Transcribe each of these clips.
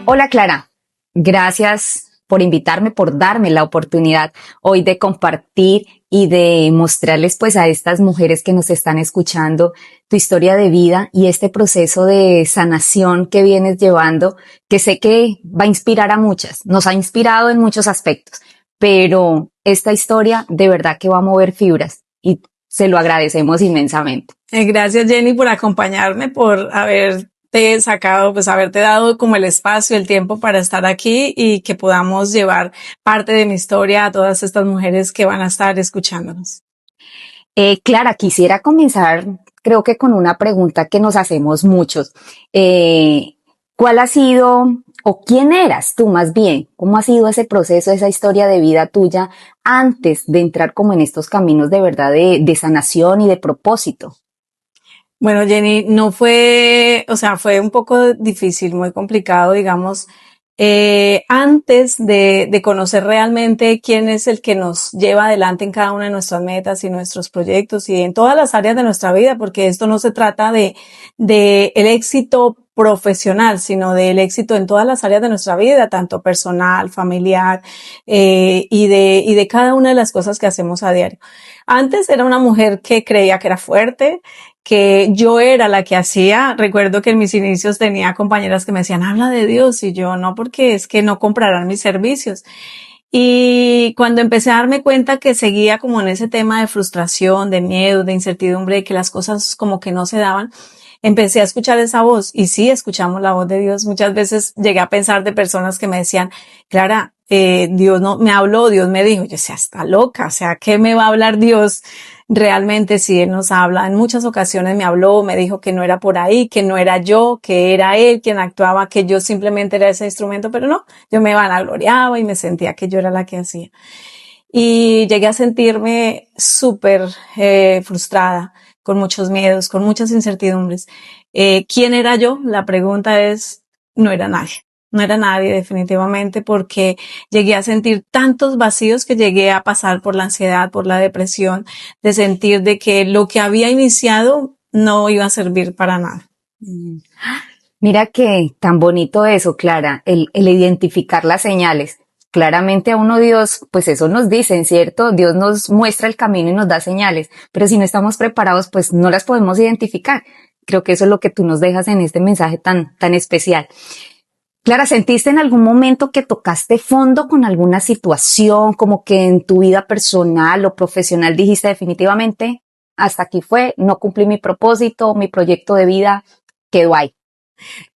Hola Clara, gracias por invitarme, por darme la oportunidad hoy de compartir y de mostrarles pues a estas mujeres que nos están escuchando tu historia de vida y este proceso de sanación que vienes llevando, que sé que va a inspirar a muchas, nos ha inspirado en muchos aspectos, pero esta historia de verdad que va a mover fibras y se lo agradecemos inmensamente. Gracias Jenny por acompañarme, por haberte sacado, pues haberte dado como el espacio, el tiempo para estar aquí y que podamos llevar parte de mi historia a todas estas mujeres que van a estar escuchándonos. Clara, quisiera comenzar, creo que con una pregunta que nos hacemos muchos. ¿Cuál ha sido, o quién eras tú más bien? ¿Cómo ha sido ese proceso, esa historia de vida tuya antes de entrar como en estos caminos de verdad de sanación y de propósito? Bueno, Jenny, no fue, o sea, fue un poco difícil, muy complicado, digamos, antes de conocer realmente quién es el que nos lleva adelante en cada una de nuestras metas y nuestros proyectos y en todas las áreas de nuestra vida, porque esto no se trata de el éxito profesional, sino del éxito en todas las áreas de nuestra vida, tanto personal, familiar, y de cada una de las cosas que hacemos a diario. Antes era una mujer que creía que era fuerte, que yo era la que hacía. Recuerdo que en mis inicios tenía compañeras que me decían, habla de Dios, y yo no, porque es que no comprarán mis servicios. Y cuando empecé a darme cuenta que seguía como en ese tema de frustración, de miedo, de incertidumbre, de que las cosas como que no se daban, empecé a escuchar esa voz. Y sí, escuchamos la voz de Dios. Muchas veces llegué a pensar de personas que me decían, Clara, Dios no me habló, Dios me dijo. Yo decía, está loca, o sea, ¿qué me va a hablar Dios realmente si Él nos habla? En muchas ocasiones me habló, me dijo que no era por ahí, que no era yo, que era Él quien actuaba, que yo simplemente era ese instrumento, pero no, yo me vanagloriaba y me sentía que yo era la que hacía. Y llegué a sentirme súper frustrada, con muchos miedos, con muchas incertidumbres. ¿Quién era yo? La pregunta es, no era nadie. No era nadie definitivamente, porque llegué a sentir tantos vacíos que llegué a pasar por la ansiedad, por la depresión, de sentir de que lo que había iniciado no iba a servir para nada. Mira que tan bonito eso, Clara, el identificar las señales. Claramente a uno Dios, pues eso nos dicen, ¿cierto? Dios nos muestra el camino y nos da señales, pero si no estamos preparados, pues no las podemos identificar. Creo que eso es lo que tú nos dejas en este mensaje tan especial. Clara, ¿sentiste en algún momento que tocaste fondo con alguna situación, como que en tu vida personal o profesional dijiste definitivamente, hasta aquí fue, no cumplí mi propósito, mi proyecto de vida quedó ahí?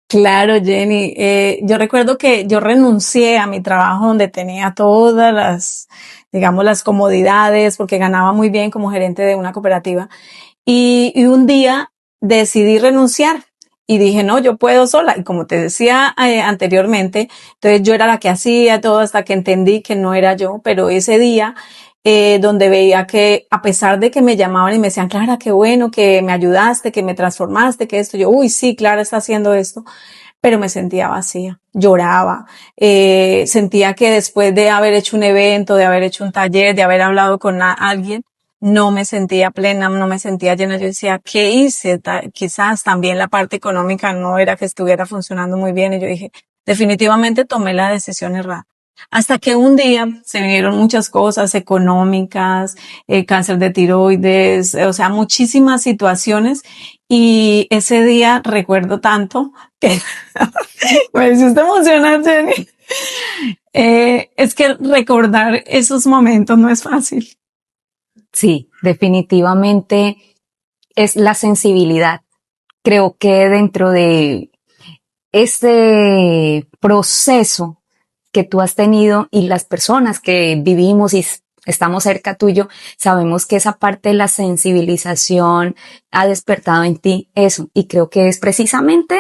Claro, Jenny. Yo recuerdo que yo renuncié a mi trabajo donde tenía todas las, digamos, las comodidades, porque ganaba muy bien como gerente de una cooperativa. Y un día decidí renunciar y dije, no, yo puedo sola. Y como te decía anteriormente, entonces yo era la que hacía todo hasta que entendí que no era yo, pero ese día donde veía que a pesar de que me llamaban y me decían, Clara, qué bueno que me ayudaste, que me transformaste, que esto, yo, uy, sí, Clara está haciendo esto, pero me sentía vacía, lloraba, sentía que después de haber hecho un evento, de haber hecho un taller, de haber hablado con alguien, no me sentía plena, no me sentía llena. Yo decía, ¿qué hice? Quizás también la parte económica no era que estuviera funcionando muy bien, y yo dije, definitivamente tomé la decisión errada. Hasta que un día se vinieron muchas cosas económicas, cáncer de tiroides, o sea, muchísimas situaciones. Y ese día recuerdo tanto que me hiciste emocionar, Jenny. Es que recordar esos momentos no es fácil. Sí, definitivamente es la sensibilidad. Creo que dentro de este proceso que tú has tenido y las personas que vivimos y estamos cerca tuyo, sabemos que esa parte de la sensibilización ha despertado en ti eso. Y creo que es precisamente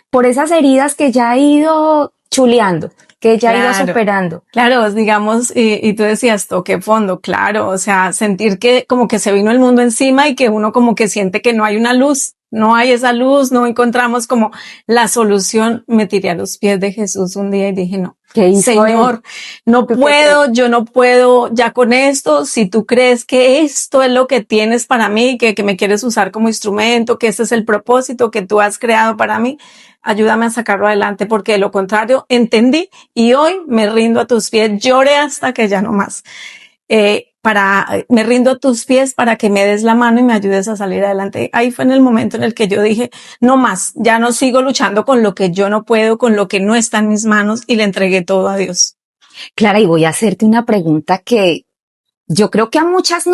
por esas heridas que ya ha ido chuleando, que ya ha ido superando. Claro, digamos, y tú decías, toqué fondo, claro, o sea, sentir que como que se vino el mundo encima y que uno como que siente que no hay una luz no hay esa luz, no encontramos como la solución, me tiré a los pies de Jesús un día y dije, no, ¿Qué hizo Señor, él? no ¿Tú qué crees? puedo, yo no puedo ya con esto. Si tú crees que esto es lo que tienes para mí, que me quieres usar como instrumento, que ese es el propósito que tú has creado para mí, ayúdame a sacarlo adelante, porque de lo contrario entendí y hoy me rindo a tus pies, lloré hasta que ya no más. Me rindo a tus pies para que me des la mano y me ayudes a salir adelante. Ahí fue en el momento en el que yo dije, no más, ya no sigo luchando con lo que yo no puedo, con lo que no está en mis manos, y le entregué todo a Dios. Clara, y voy a hacerte una pregunta que yo creo que a muchas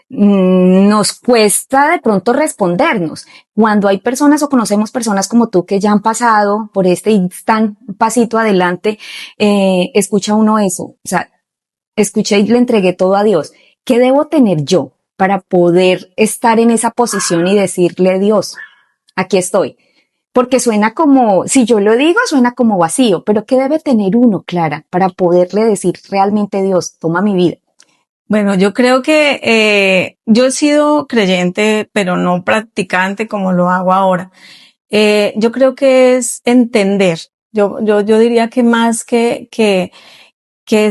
nos cuesta de pronto respondernos. Cuando hay personas o conocemos personas como tú que ya han pasado por este y están un pasito adelante, escucha uno eso. O sea, escuché y le entregué todo a Dios. ¿Qué debo tener yo para poder estar en esa posición y decirle, Dios, aquí estoy? Porque suena como, si yo lo digo, suena como vacío, pero ¿qué debe tener uno, Clara, para poderle decir realmente, Dios, toma mi vida? Bueno, yo creo que yo he sido creyente, pero no practicante como lo hago ahora. Yo creo que es entender. Yo diría que más que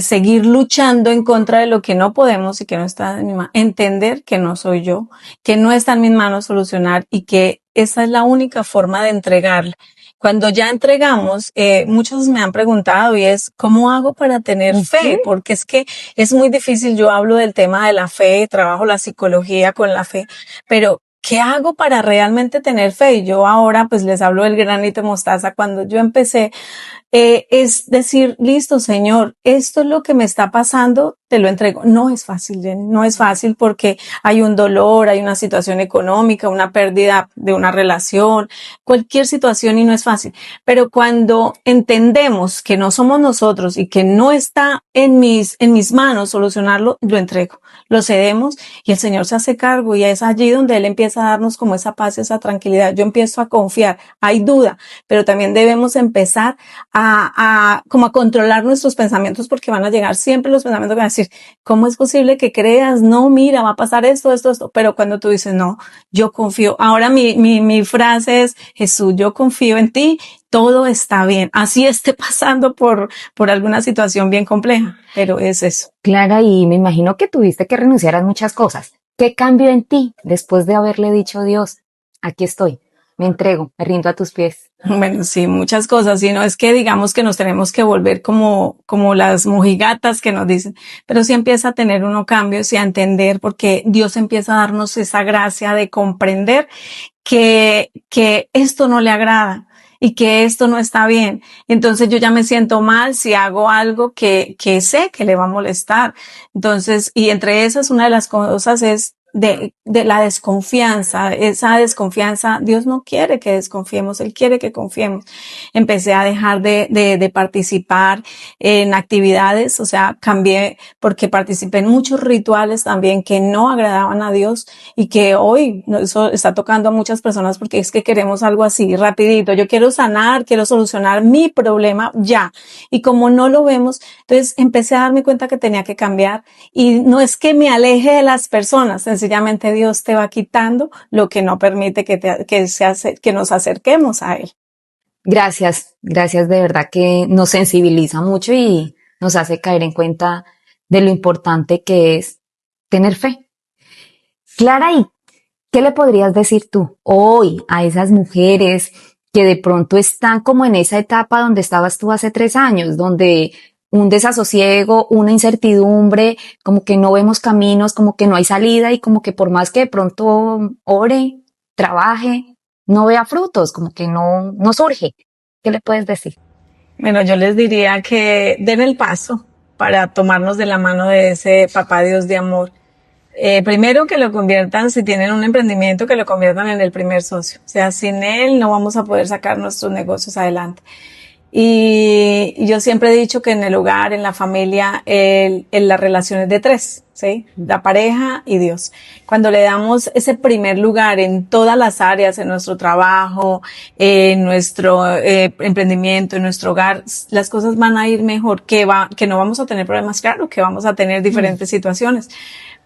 seguir luchando en contra de lo que no podemos y que no está en mi mano, entender que no soy yo, que no está en mis manos solucionar y que esa es la única forma de entregar. Cuando ya entregamos, muchos me han preguntado y es, ¿cómo hago para tener Ujú. fe? Porque es que es muy difícil. Yo hablo del tema de la fe, trabajo la psicología con la fe, pero ¿qué hago para realmente tener fe? Y yo ahora pues les hablo del granito de mostaza. Cuando yo empecé es decir, listo, Señor, esto es lo que me está pasando, te lo entrego. No es fácil, Jenny, no es fácil porque hay un dolor, hay una situación económica, una pérdida de una relación, cualquier situación y no es fácil. Pero cuando entendemos que no somos nosotros y que no está en mis manos solucionarlo, lo entrego, lo cedemos y el Señor se hace cargo y es allí donde Él empieza a darnos como esa paz, esa tranquilidad. Yo empiezo a confiar, hay duda, pero también debemos empezar como a controlar nuestros pensamientos porque van a llegar siempre los pensamientos que van a decir, ¿cómo es posible que creas? No, mira, va a pasar esto. Pero cuando tú dices, no, yo confío. Ahora mi frase es, Jesús, yo confío en ti, todo está bien. Así esté pasando por alguna situación bien compleja, pero es eso. Clara, y me imagino que tuviste que renunciar a muchas cosas. ¿Qué cambió en ti después de haberle dicho, Dios, aquí estoy, me entrego, me rindo a tus pies? Bueno, sí, muchas cosas, y no es que digamos que nos tenemos que volver como las mojigatas que nos dicen, pero sí empieza a tener uno cambios y a entender porque Dios empieza a darnos esa gracia de comprender que esto no le agrada y que esto no está bien. Entonces yo ya me siento mal si hago algo que sé que le va a molestar. Entonces, y entre esas, una de las cosas es de la desconfianza, esa desconfianza, Dios no quiere que desconfiemos, Él quiere que confiemos. Empecé a dejar de participar en actividades, o sea, cambié porque participé en muchos rituales también que no agradaban a Dios y que hoy eso está tocando a muchas personas porque es que queremos algo así rapidito. Yo quiero sanar, quiero solucionar mi problema ya. Y como no lo vemos, entonces empecé a darme cuenta que tenía que cambiar y no es que me aleje de las personas, sencillamente Dios te va quitando lo que no permite que nos acerquemos a Él. Gracias, gracias de verdad que nos sensibiliza mucho y nos hace caer en cuenta de lo importante que es tener fe. Clara, ¿y qué le podrías decir tú hoy a esas mujeres que de pronto están como en esa etapa donde estabas tú hace 3 años, donde un desasosiego, una incertidumbre, como que no vemos caminos, como que no hay salida y como que por más que de pronto ore, trabaje, no vea frutos, como que no surge? ¿Qué le puedes decir? Bueno, yo les diría que den el paso para tomarnos de la mano de ese papá Dios de amor. Primero que lo conviertan, si tienen un emprendimiento, que lo conviertan en el primer socio. O sea, sin él no vamos a poder sacar nuestros negocios adelante. Y yo siempre he dicho que en el hogar, en la familia, la relación es de tres, ¿sí? La pareja y Dios. Cuando le damos ese primer lugar en todas las áreas, en nuestro trabajo, en nuestro emprendimiento, en nuestro hogar, las cosas van a ir mejor, que no vamos a tener problemas, claro, que vamos a tener diferentes situaciones,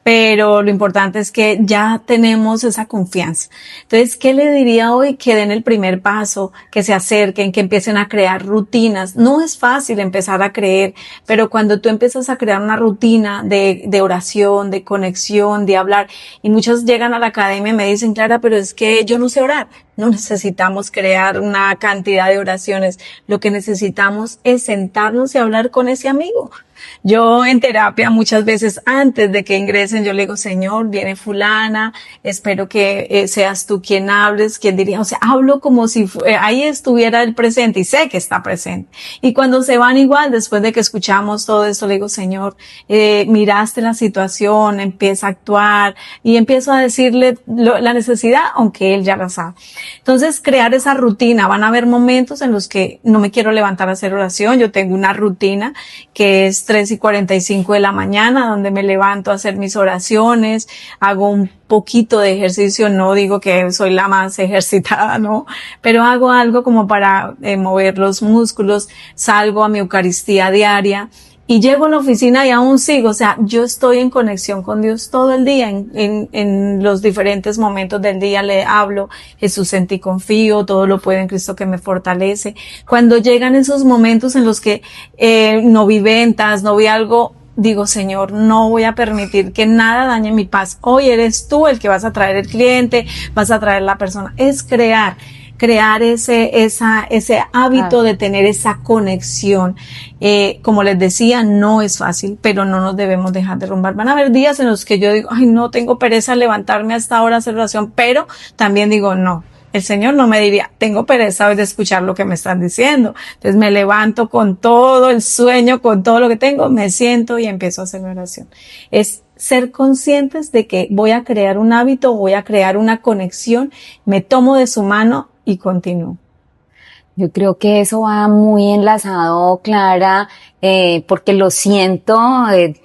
pero lo importante es que ya tenemos esa confianza. Entonces, ¿qué le diría hoy? Que den el primer paso, que se acerquen, que empiecen a crear rutinas. No es fácil empezar a creer, pero cuando tú empiezas a crear una rutina de oración, de conexión, de hablar, y muchos llegan a la academia y me dicen, Clara, pero es que yo no sé orar. No necesitamos crear una cantidad de oraciones. Lo que necesitamos es sentarnos y hablar con ese amigo. Yo en terapia muchas veces antes de que ingresen yo le digo, Señor, viene fulana, espero que seas tú quien hables, quien diría, o sea, hablo como si ahí estuviera el presente y sé que está presente. Y cuando se van igual, después de que escuchamos todo esto, le digo, Señor, miraste la situación, empieza a actuar y empiezo a decirle la necesidad, aunque él ya la sabe. Entonces, crear esa rutina, van a haber momentos en los que no me quiero levantar a hacer oración, yo tengo una rutina que es 3:45 de la mañana, donde me levanto a hacer mis oraciones, hago un poquito de ejercicio, no digo que soy la más ejercitada, no, pero hago algo como para mover los músculos, salgo a mi Eucaristía diaria y llego a la oficina y aún sigo, o sea, yo estoy en conexión con Dios todo el día, en los diferentes momentos del día le hablo, Jesús en ti confío, todo lo puedo en Cristo que me fortalece. Cuando llegan esos momentos en los que no vi ventas, no vi algo, digo, Señor, no voy a permitir que nada dañe mi paz. Hoy eres tú el que vas a traer el cliente, vas a traer la persona. Es crear ese hábito de tener esa conexión. Como les decía, no es fácil, pero no nos debemos dejar derrumbar. Van a haber días en los que yo digo, ay, no tengo pereza levantarme hasta ahora a hacer oración, pero también digo, no. El Señor no me diría, tengo pereza de escuchar lo que me están diciendo. Entonces me levanto con todo el sueño, con todo lo que tengo, me siento y empiezo a hacer mi oración. Es ser conscientes de que voy a crear un hábito, voy a crear una conexión, me tomo de su mano y continúo. Yo creo que eso va muy enlazado, Clara, porque lo siento,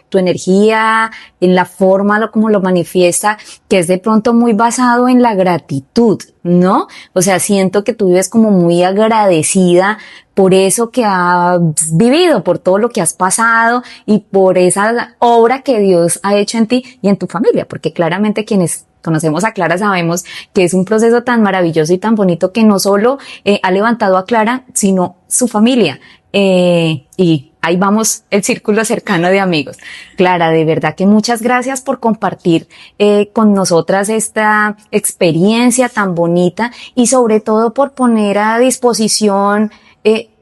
tu energía, en la forma como lo manifiesta, que es de pronto muy basado en la gratitud, ¿no? O sea, siento que tú vives como muy agradecida por eso que has vivido, por todo lo que has pasado y por esa obra que Dios ha hecho en ti y en tu familia, porque claramente quienes conocemos a Clara sabemos que es un proceso tan maravilloso y tan bonito que no solo ha levantado a Clara, sino su familia. Y ahí vamos el círculo cercano de amigos. Clara, de verdad que muchas gracias por compartir con nosotras esta experiencia tan bonita y sobre todo por poner a disposición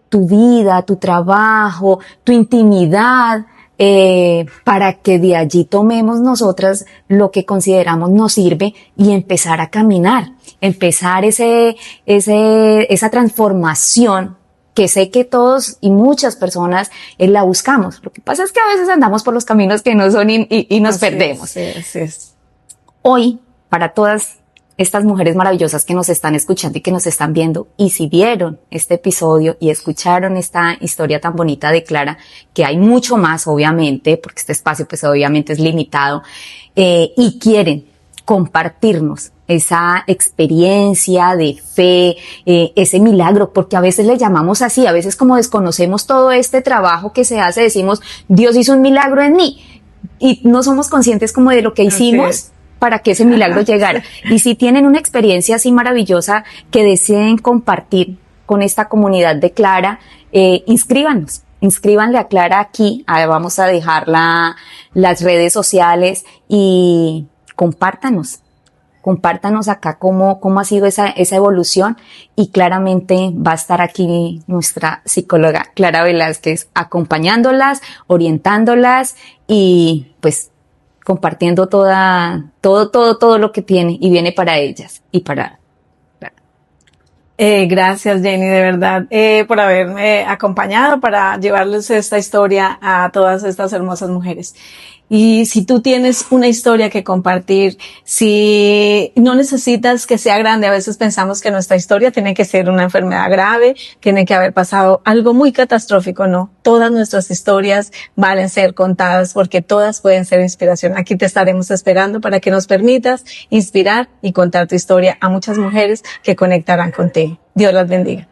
tu vida, tu trabajo, tu intimidad, para que de allí tomemos nosotras lo que consideramos nos sirve y empezar a caminar, empezar esa transformación que sé que todos y muchas personas la buscamos. Lo que pasa es que a veces andamos por los caminos que no son y nos perdemos. Así es. Hoy, para todas estas mujeres maravillosas que nos están escuchando y que nos están viendo, y si vieron este episodio y escucharon esta historia tan bonita de Clara, que hay mucho más obviamente, porque este espacio pues obviamente es limitado, y quieren compartirnos esa experiencia de fe, ese milagro, porque a veces le llamamos así, a veces como desconocemos todo este trabajo que se hace, decimos, Dios hizo un milagro en mí, y no somos conscientes como de lo que hicimos para que ese milagro llegara. Y si tienen una experiencia así maravillosa que deseen compartir con esta comunidad de Clara, inscríbanle a Clara aquí, vamos a dejar las redes sociales y compártanos acá cómo ha sido esa evolución, y claramente va a estar aquí nuestra psicóloga Clara Velázquez acompañándolas, orientándolas y pues compartiendo todo lo que tiene y viene para ellas y para. Gracias, Jenny, de verdad, por haberme acompañado para llevarles esta historia a todas estas hermosas mujeres. Y si tú tienes una historia que compartir, si no necesitas que sea grande, a veces pensamos que nuestra historia tiene que ser una enfermedad grave, tiene que haber pasado algo muy catastrófico, no. Todas nuestras historias valen ser contadas porque todas pueden ser inspiración. Aquí te estaremos esperando para que nos permitas inspirar y contar tu historia a muchas mujeres que conectarán contigo. Dios las bendiga.